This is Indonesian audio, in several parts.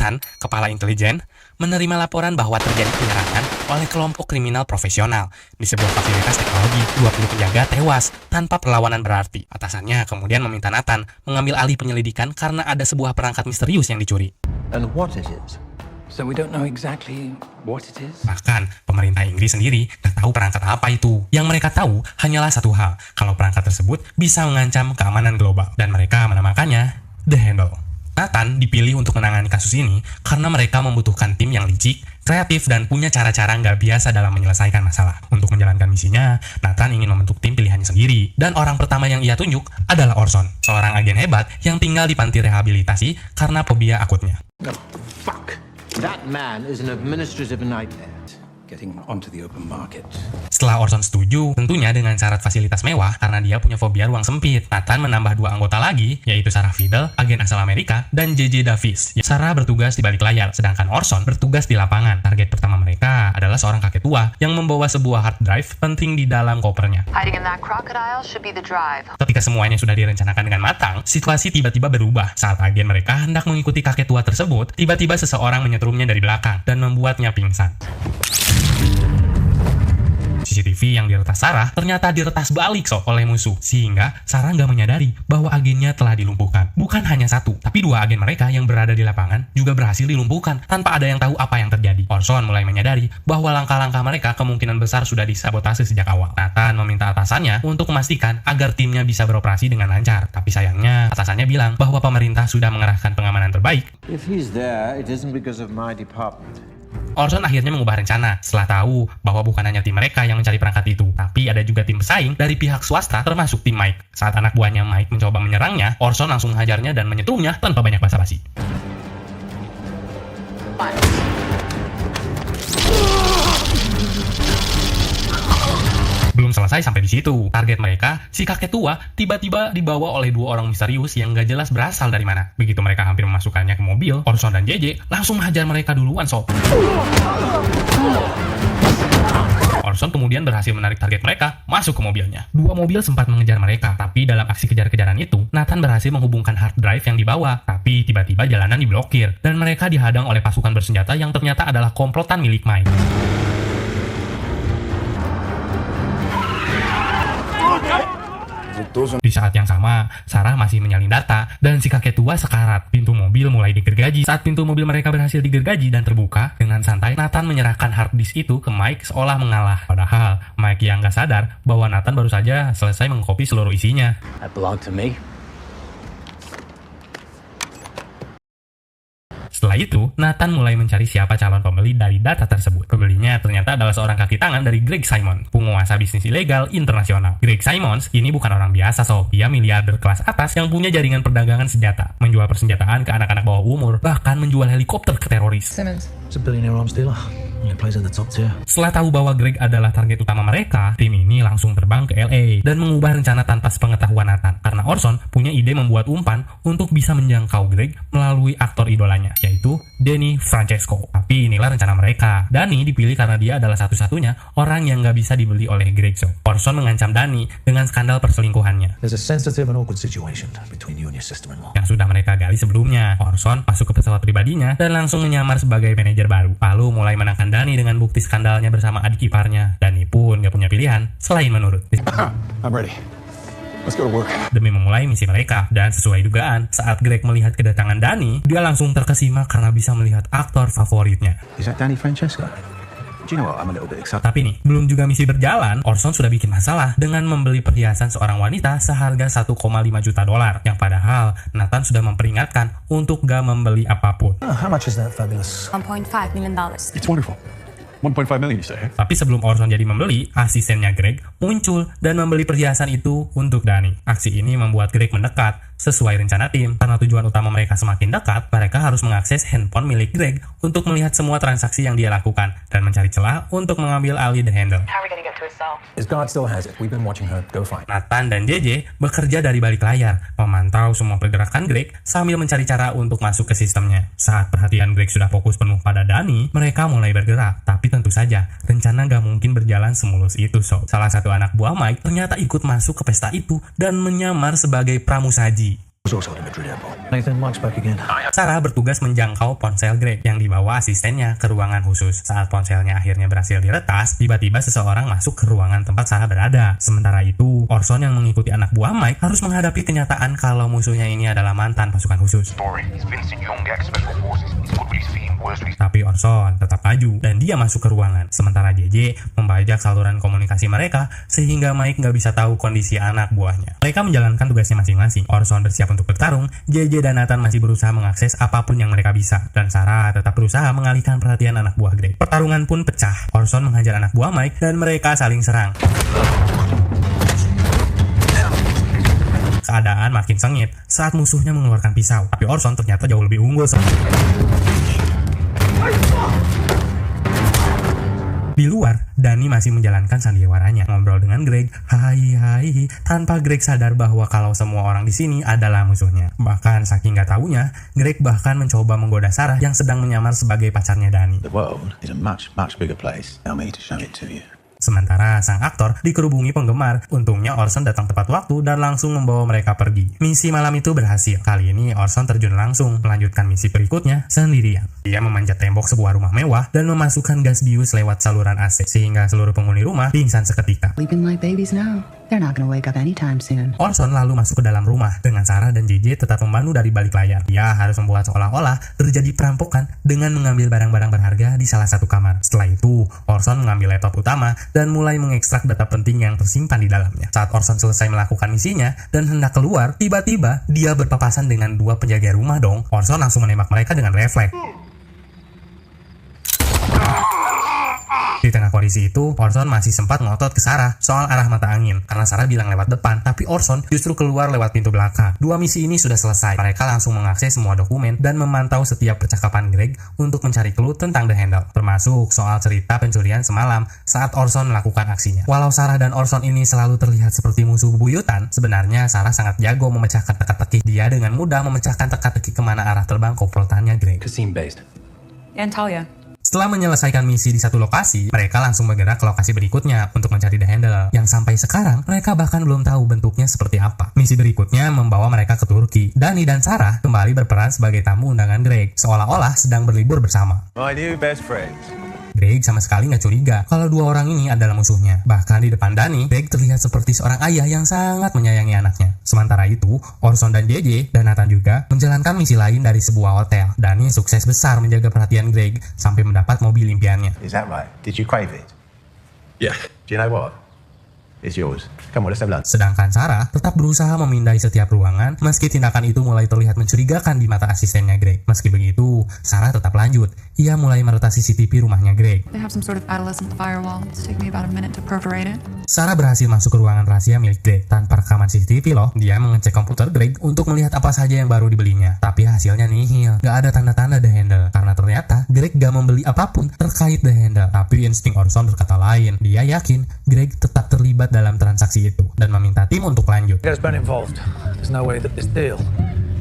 Nathan, kepala intelijen, menerima laporan bahwa terjadi penyerangan oleh kelompok kriminal profesional di sebuah fasilitas teknologi. 20 penjaga tewas tanpa perlawanan berarti. Atasannya kemudian meminta Nathan mengambil alih penyelidikan karena ada sebuah perangkat misterius yang dicuri. And what it is? So we don't know exactly what it is. Bahkan, pemerintah Inggris sendiri gak tahu perangkat apa itu. Yang mereka tahu hanyalah satu hal, kalau perangkat tersebut bisa mengancam keamanan global. Dan mereka menamakannya The Handle. Nathan dipilih untuk menangani kasus ini karena mereka membutuhkan tim yang licik, kreatif, dan punya cara-cara nggak biasa dalam menyelesaikan masalah. Untuk menjalankan misinya, Nathan ingin membentuk tim pilihannya sendiri. Dan orang pertama yang ia tunjuk adalah Orson, seorang agen hebat yang tinggal di panti rehabilitasi karena fobia akutnya. Oh, fuck. That man is an administrative nightmare. Getting onto the open market. Setelah Orson setuju, tentunya dengan syarat fasilitas mewah karena dia punya fobia ruang sempit. Nathan menambah 2 anggota lagi, yaitu Sarah Fiddle, agen asal Amerika, dan JJ Davis. Sarah bertugas di balik layar, sedangkan Orson bertugas di lapangan. Target pertama mereka adalah seorang kakek tua yang membawa sebuah hard drive penting di dalam kopernya. Hiding in that crocodile should be the drive. Ketika semuanya sudah direncanakan dengan matang, situasi tiba-tiba berubah. Saat agen mereka hendak mengikuti kakek tua tersebut, tiba-tiba seseorang menyetrumnya dari belakang dan membuatnya pingsan. CCTV yang diretas Sarah ternyata diretas balik oleh musuh, sehingga Sarah nggak menyadari bahwa agennya telah dilumpuhkan. Bukan hanya satu, tapi 2 agen mereka yang berada di lapangan juga berhasil dilumpuhkan tanpa ada yang tahu apa yang terjadi. Orson mulai menyadari bahwa langkah-langkah mereka kemungkinan besar sudah disabotase sejak awal. Nathan meminta atasannya untuk memastikan agar timnya bisa beroperasi dengan lancar, tapi sayangnya atasannya bilang bahwa pemerintah sudah mengerahkan pengamanan terbaik. If he's there, it isn't because of my department. Orson akhirnya mengubah rencana setelah tahu bahwa bukan hanya tim mereka yang mencari perangkat itu, tapi ada juga tim pesaing dari pihak swasta termasuk tim Mike. Saat anak buahnya Mike mencoba menyerangnya, Orson langsung menghajarnya dan menyetrumnya tanpa banyak basa-basi. Belum selesai sampai di situ. Target mereka, si kakek tua, tiba-tiba dibawa oleh 2 orang misterius yang gak jelas berasal dari mana. Begitu mereka hampir memasukkannya ke mobil, Orson dan JJ langsung menghajar mereka duluan sob. Orson kemudian berhasil menarik target mereka masuk ke mobilnya. 2 mobil sempat mengejar mereka, tapi dalam aksi kejar-kejaran itu, Nathan berhasil menghubungkan hard drive yang dibawa. Tapi tiba-tiba jalanan diblokir, dan mereka dihadang oleh pasukan bersenjata yang ternyata adalah komplotan milik Mike. Di saat yang sama, Sarah masih menyalin data, dan si kakek tua sekarat. Pintu mobil mulai digergaji. Saat pintu mobil mereka berhasil digergaji dan terbuka, dengan santai Nathan menyerahkan hard disk itu ke Mike seolah mengalah. Padahal, Mike yang gak sadar bahwa Nathan baru saja selesai mengcopy seluruh isinya. That belonged to me. Setelah itu, Nathan mulai mencari siapa calon pembeli dari data tersebut. Pembelinya ternyata adalah seorang kaki tangan dari Greg Simon, penguasa bisnis ilegal internasional. Greg Simons ini bukan orang biasa sob. Dia miliarder kelas atas yang punya jaringan perdagangan senjata, menjual persenjataan ke anak-anak bawah umur, bahkan menjual helikopter ke teroris. Simmons. It's a billionaire arms dealer. He plays at the top tier. Setelah tahu bahwa Greg adalah target utama mereka, tim ini langsung terbang ke LA dan mengubah rencana tanpa sepengetahuan Nathan. Karena Orson punya ide membuat umpan untuk bisa menjangkau Greg melalui aktor idolanya, yaitu Danny Francesco. Tapi inilah rencana mereka. Danny dipilih karena dia adalah satu-satunya orang yang nggak bisa dibeli oleh Greg. Orson mengancam Danny dengan skandal perselingkuhannya. There's a sensitive and awkward situation between you and your sister-in-law. Yang sudah mereka gali sebelumnya. Orson masuk ke pesawat pribadinya dan langsung menyamar sebagai manajer baru. Lalu mulai menangkan Danny dengan bukti skandalnya bersama adik iparnya. Danny pun gak punya pilihan selain menurut. I'm ready. Let's go to work. Demi memulai misi mereka. Dan sesuai dugaan, saat Greg melihat kedatangan Danny, dia langsung terkesima karena bisa melihat aktor favoritnya. Is that Danny Francesco? Do you know what? I'm a little bit excited. Tapi nih, belum juga misi berjalan, Orson sudah bikin masalah dengan membeli perhiasan seorang wanita seharga 1,5 juta dolar. Yang padahal, Nathan sudah memperingatkan untuk gak membeli apapun. How much is that fabulous? $1.5 million. It's wonderful. 1.5 million you say? Tapi sebelum Orson jadi membeli, asistennya Greg muncul dan membeli perhiasan itu untuk Danny. Aksi ini membuat Greg mendekat sesuai rencana tim. Karena tujuan utama mereka semakin dekat, mereka harus mengakses handphone milik Greg untuk melihat semua transaksi yang dia lakukan dan mencari celah untuk mengambil alih The Handle. How are we gonna get to his cell? His guard still has it. We've been watching her. Go find. Nathan dan JJ bekerja dari balik layar, memantau semua pergerakan Greg sambil mencari cara untuk masuk ke sistemnya. Saat perhatian Greg sudah fokus penuh pada Danny, mereka mulai bergerak. Tapi tentu saja, rencana gak mungkin berjalan semulus itu sob. Salah satu anak buah Mike ternyata ikut masuk ke pesta itu dan menyamar sebagai pramusaji. was also at the Madrid airport. Nathan, Mike's back again. Sarah bertugas menjangkau ponsel Greg yang dibawa asistennya ke ruangan khusus. Saat ponselnya akhirnya berhasil diretas, tiba-tiba seseorang masuk ke ruangan tempat Sarah berada. Sementara itu, Orson yang mengikuti anak buah Mike harus menghadapi kenyataan kalau musuhnya ini adalah mantan pasukan khusus. He's Vincent Young, ex-Special Forces. He's good with his feet and worse with his... Tapi Orson tetap maju dan dia masuk ke ruangan. Sementara JJ membajak saluran komunikasi mereka sehingga Mike nggak bisa tahu kondisi anak buahnya. Mereka menjalankan tugasnya masing-masing. Orson bersiap untuk bertarung, JJ dan Nathan masih berusaha mengakses apapun yang mereka bisa, dan Sarah tetap berusaha mengalihkan perhatian anak buah Greg. Pertarungan pun pecah. Orson menghajar anak buah Mike dan mereka saling serang. Keadaan makin sengit saat musuhnya mengeluarkan pisau, tapi Orson ternyata jauh lebih unggul. Di luar, Danny masih menjalankan sandiwaranya, ngobrol dengan Greg, hai, tanpa Greg sadar bahwa kalau semua orang di sini adalah musuhnya. Bahkan saking gak taunya, Greg bahkan mencoba menggoda Sarah yang sedang menyamar sebagai pacarnya Danny. The world is a much, much bigger place. Allow me to show it to you. Sementara sang aktor dikerubungi penggemar, untungnya Orson datang tepat waktu dan langsung membawa mereka pergi. Misi malam itu berhasil. Kali ini Orson terjun langsung melanjutkan misi berikutnya sendirian. Dia memanjat tembok sebuah rumah mewah dan memasukkan gas bius lewat saluran AC sehingga seluruh penghuni rumah pingsan seketika. Sleeping like babies now. They're not gonna wake up anytime soon. Orson lalu masuk ke dalam rumah dengan Sarah dan JJ tetap membantu dari balik layar. Dia harus membuat seolah-olah terjadi perampokan dengan mengambil barang-barang berharga di salah satu kamar. Setelah itu, Orson mengambil laptop utama dan mulai mengekstrak data penting yang tersimpan di dalamnya. Saat Orson selesai melakukan misinya dan hendak keluar, tiba-tiba dia berpapasan dengan dua penjaga rumah dong. Orson langsung menembak mereka dengan refleks. Di tengah kondisi itu, Orson masih sempat ngotot ke Sarah soal arah mata angin, karena Sarah bilang lewat depan, tapi Orson justru keluar lewat pintu belakang. Dua misi ini sudah selesai. Mereka langsung mengakses semua dokumen dan memantau setiap percakapan Greg untuk mencari clue tentang The Handle, termasuk soal cerita pencurian semalam saat Orson melakukan aksinya. Walau Sarah dan Orson ini selalu terlihat seperti musuh bebuyutan, sebenarnya Sarah sangat jago memecahkan teka-teki. Dia dengan mudah memecahkan teka-teki kemana arah terbang komplotannya Greg. Casino-based. Antalya. Setelah menyelesaikan misi di satu lokasi, mereka langsung bergerak ke lokasi berikutnya untuk mencari The Handle, yang sampai sekarang mereka bahkan belum tahu bentuknya seperti apa. Misi berikutnya membawa mereka ke Turki. Danny dan Sarah kembali berperan sebagai tamu undangan Greg, seolah-olah sedang berlibur bersama. My new best friends. Greg sama sekali nggak curiga kalau dua orang ini adalah musuhnya. Bahkan di depan Danny, Greg terlihat seperti seorang ayah yang sangat menyayangi anaknya. Sementara itu, Orson dan JJ dan Nathan juga menjalankan misi lain dari sebuah hotel. Danny sukses besar menjaga perhatian Greg sampai mendapat mobil impiannya. Is that right? Did you crave it? Yeah. Do you know what? It's yours. Come on, let's have lunch. Sedangkan Sarah tetap berusaha memindai setiap ruangan meski tindakan itu mulai terlihat mencurigakan di mata asistennya Greg. Meski begitu, Sarah tetap lanjut. Ia mulai meretas CCTV rumahnya Greg. They have some sort of adolescent firewall. It's taking me about a minute to perforate it. Sarah berhasil masuk ke ruangan rahasia milik Greg tanpa rekaman CCTV loh. Dia mengecek komputer Greg untuk melihat apa saja yang baru dibelinya. Tapi hasilnya nihil. Gak ada tanda-tanda The Handle. Karena ternyata Greg gak membeli apapun terkait The Handle. Tapi insting Orson berkata lain. Dia yakin Greg tetap terlibat dalam transaksi itu dan meminta tim untuk lanjut. There's been involved. There's no way that this deal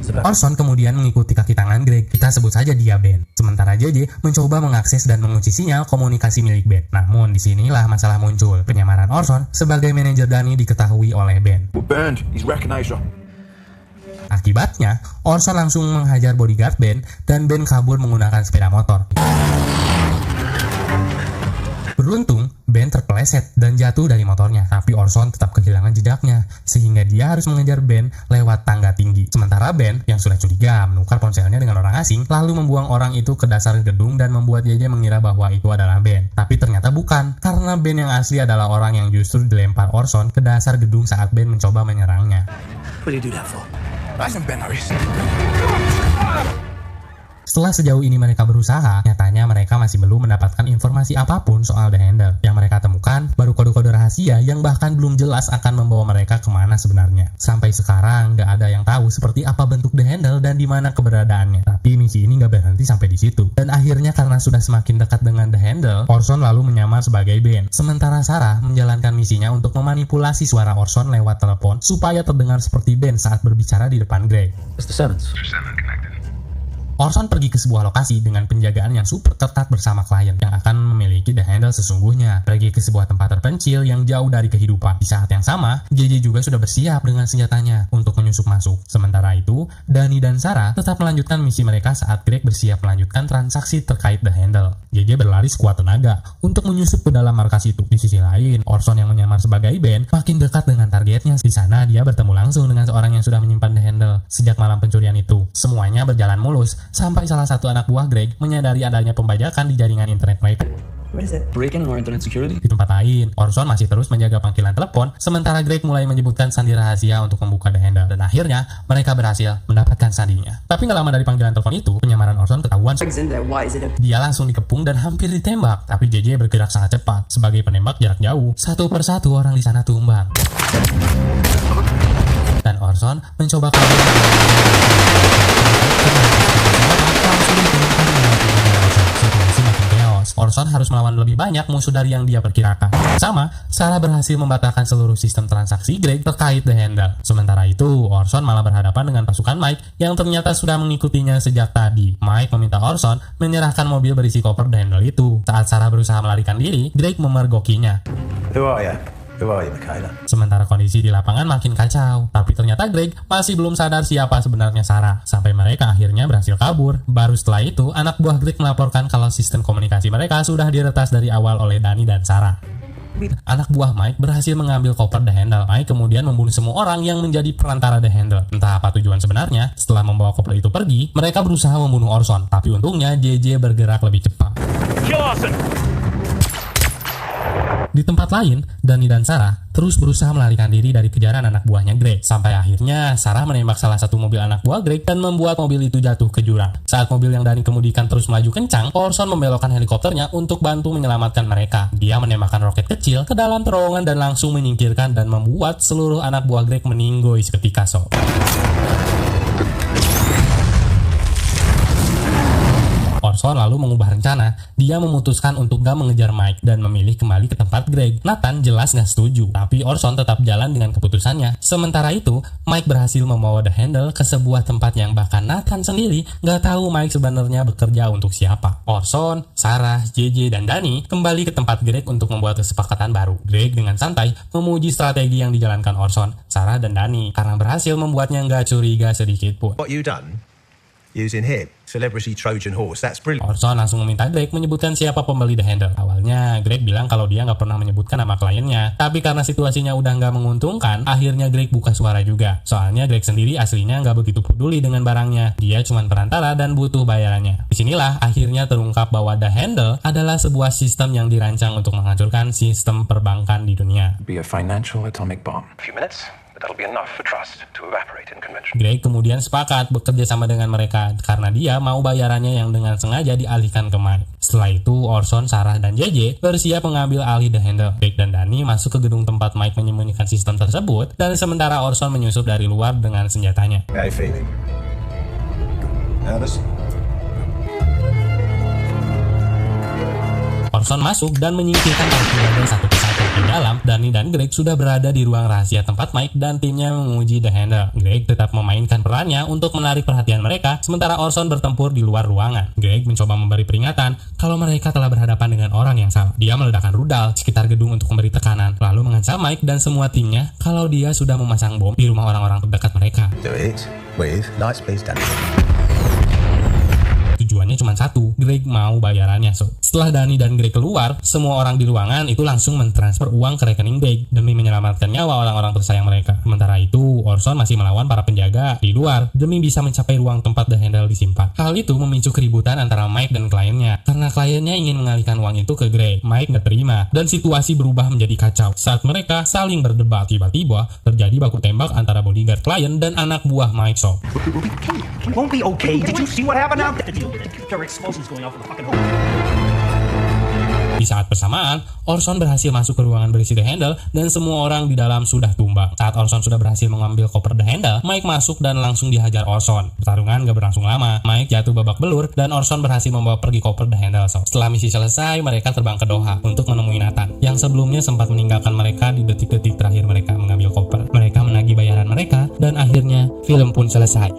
is about... Orson kemudian mengikuti kaki tangan Greg. Kita sebut saja dia Ben. Sementara JJ mencoba mengakses dan mengunci sinyal komunikasi milik Ben. Namun disinilah masalah muncul. Penyamaran Orson sebagai manajer Danny diketahui oleh Ben. We're burned. He's recognized her. Akibatnya, Orson langsung menghajar bodyguard Ben dan Ben kabur menggunakan sepeda motor. Beruntung, Ben terpeleset dan jatuh dari motornya, tapi Orson tetap kehilangan jejaknya, sehingga dia harus mengejar Ben lewat tangga tinggi. Sementara Ben, yang sudah curiga menukar ponselnya dengan orang asing, lalu membuang orang itu ke dasar gedung dan membuat JJ mengira bahwa itu adalah Ben. Tapi ternyata bukan, karena Ben yang asli adalah orang yang justru dilempar Orson ke dasar gedung saat Ben mencoba menyerangnya. What do you do that for? That's Ben Harris. Setelah sejauh ini mereka berusaha, nyatanya mereka masih belum mendapatkan informasi apapun soal The Handle. Yang mereka temukan baru kode-kode rahasia yang bahkan belum jelas akan membawa mereka kemana sebenarnya. Sampai sekarang nggak ada yang tahu seperti apa bentuk The Handle dan di mana keberadaannya. Tapi misi ini nggak berhenti sampai di situ. Dan akhirnya karena sudah semakin dekat dengan The Handle, Orson lalu menyamar sebagai Ben. Sementara Sarah menjalankan misinya untuk memanipulasi suara Orson lewat telepon supaya terdengar seperti Ben saat berbicara di depan Greg. It's the Sevens. Orson pergi ke sebuah lokasi dengan penjagaan yang super ketat bersama klien yang akan memiliki The Handle sesungguhnya. Pergi ke sebuah tempat terpencil yang jauh dari kehidupan. Di saat yang sama, JJ juga sudah bersiap dengan senjatanya untuk menyusup masuk. Sementara itu, Danny dan Sarah tetap melanjutkan misi mereka saat Greg bersiap melanjutkan transaksi terkait The Handle. JJ berlari sekuat tenaga untuk menyusup ke dalam markas itu. Di sisi lain, Orson yang menyamar sebagai Ben makin dekat dengan targetnya. Di sana, dia bertemu langsung dengan seorang yang sudah menyimpan The Handle sejak malam pencurian itu. Semuanya berjalan mulus sampai salah satu anak buah Greg menyadari adanya pembajakan di jaringan internet mereka. What is it? Break-in or internet security? Di tempat lain, Orson masih terus menjaga panggilan telepon, sementara Greg mulai menyebutkan sandi rahasia untuk membuka The Handle, dan akhirnya mereka berhasil mendapatkan sandinya. Tapi nggak lama dari panggilan telepon itu, penyamaran Orson ketahuan. Dia langsung dikepung dan hampir ditembak, tapi JJ bergerak sangat cepat. Sebagai penembak jarak jauh, satu persatu orang di sana tumbang. Dan Orson mencoba kabur. Situasi makin chaos. Orson harus melawan lebih banyak musuh dari yang dia perkirakan. Sama, Sarah berhasil membatalkan seluruh sistem transaksi Greg terkait The Handle. Sementara itu, Orson malah berhadapan dengan pasukan Mike yang ternyata sudah mengikutinya sejak tadi. Mike meminta Orson menyerahkan mobil berisi koper The Handle itu. Saat Sarah berusaha melarikan diri, Greg memergokinya. Who are you? Who are you, Michaela? Sementara kondisi di lapangan makin kacau, tapi ternyata Greg masih belum sadar siapa sebenarnya Sarah, sampai mereka akhirnya berhasil kabur. Baru setelah itu, anak buah Greg melaporkan kalau sistem komunikasi mereka sudah diretas dari awal oleh Danny dan Sarah. Anak buah Mike berhasil mengambil koper The Handle. Mike kemudian membunuh semua orang yang menjadi perantara The Handle. Entah apa tujuan sebenarnya, setelah membawa koper itu pergi, mereka berusaha membunuh Orson, tapi untungnya JJ bergerak lebih cepat. Di tempat lain, Danny dan Sarah terus berusaha melarikan diri dari kejaran anak buahnya Greg. Sampai akhirnya, Sarah menembak salah satu mobil anak buah Greg dan membuat mobil itu jatuh ke jurang. Saat mobil yang Danny kemudikan terus melaju kencang, Orson membelokkan helikopternya untuk bantu menyelamatkan mereka. Dia menembakkan roket kecil ke dalam terowongan dan langsung menyingkirkan dan membuat seluruh anak buah Greg meninggoy seketika sok. Orson lalu mengubah rencana. Dia memutuskan untuk gak mengejar Mike dan memilih kembali ke tempat Greg. Nathan jelas gak setuju, tapi Orson tetap jalan dengan keputusannya. Sementara itu, Mike berhasil membawa The Handle ke sebuah tempat yang bahkan Nathan sendiri gak tahu Mike sebenarnya bekerja untuk siapa. Orson, Sarah, JJ, dan Danny kembali ke tempat Greg untuk membuat kesepakatan baru. Greg dengan santai memuji strategi yang dijalankan Orson, Sarah, dan Danny karena berhasil membuatnya gak curiga sedikit pun. What you done? Using him, celebrity Trojan horse. That's brilliant. Orson langsung meminta Greg menyebutkan siapa pembeli The Handle. Awalnya Greg bilang kalau dia nggak pernah menyebutkan nama kliennya, tapi karena situasinya udah nggak menguntungkan, akhirnya Greg buka suara juga. Soalnya Greg sendiri aslinya nggak begitu peduli dengan barangnya, dia cuma perantara dan butuh bayarannya. Disinilah akhirnya terungkap bahwa The Handle adalah sebuah sistem yang dirancang untuk menghancurkan sistem perbankan di dunia. Be a financial atomic bomb. A few minutes. That'll be enough for trust to evaporate in convention. Greg kemudian sepakat bekerja sama dengan mereka karena dia mau bayarannya yang dengan sengaja dialihkan ke Mike. Setelah itu, Orson, Sarah, dan JJ bersiap mengambil alih The Handle. Greg dan Danny masuk ke gedung tempat Mike menyembunyikan sistem tersebut, dan sementara Orson menyusup dari luar dengan senjatanya. How you feeling? Nervous? Orson masuk dan menyingkirkan para satu persatu. Di dalam, Danny dan Greg sudah berada di ruang rahasia tempat Mike dan timnya menguji The Handle. Greg tetap memainkan perannya untuk menarik perhatian mereka, sementara Orson bertempur di luar ruangan. Greg mencoba memberi peringatan kalau mereka telah berhadapan dengan orang yang salah. Dia meledakkan rudal di sekitar gedung untuk memberi tekanan, lalu mengancam Mike dan semua timnya kalau dia sudah memasang bom di rumah orang-orang terdekat mereka. Do it with lights, please, Danny. Tujuannya cuma satu, Greg mau bayarannya. Setelah Danny dan Greg keluar, semua orang di ruangan itu langsung mentransfer uang ke rekening Greg demi menyelamatkan nyawa orang-orang tersayang mereka. Sementara itu, Orson masih melawan para penjaga di luar demi bisa mencapai ruang tempat The Handle disimpan. Hal itu memicu keributan antara Mike dan kliennya karena kliennya ingin mengalihkan uang itu ke Greg. Mike nggak terima dan situasi berubah menjadi kacau. Saat mereka saling berdebat, tiba-tiba terjadi baku tembak antara bodyguard klien dan anak buah Mike. It won't be okay. Did you see what happened now? There are explosions going off in the fucking hole. Di saat bersamaan, Orson berhasil masuk ke ruangan berisi The Handle dan semua orang di dalam sudah tumbang. Saat Orson sudah berhasil mengambil koper The Handle, Mike masuk dan langsung dihajar Orson. Pertarungan gak berlangsung lama, Mike jatuh babak belur dan Orson berhasil membawa pergi koper The Handle. Setelah misi selesai, mereka terbang ke Doha untuk menemui Nathan, yang sebelumnya sempat meninggalkan mereka di detik-detik terakhir mereka mengambil koper. Mereka menagih bayaran mereka dan akhirnya film pun selesai.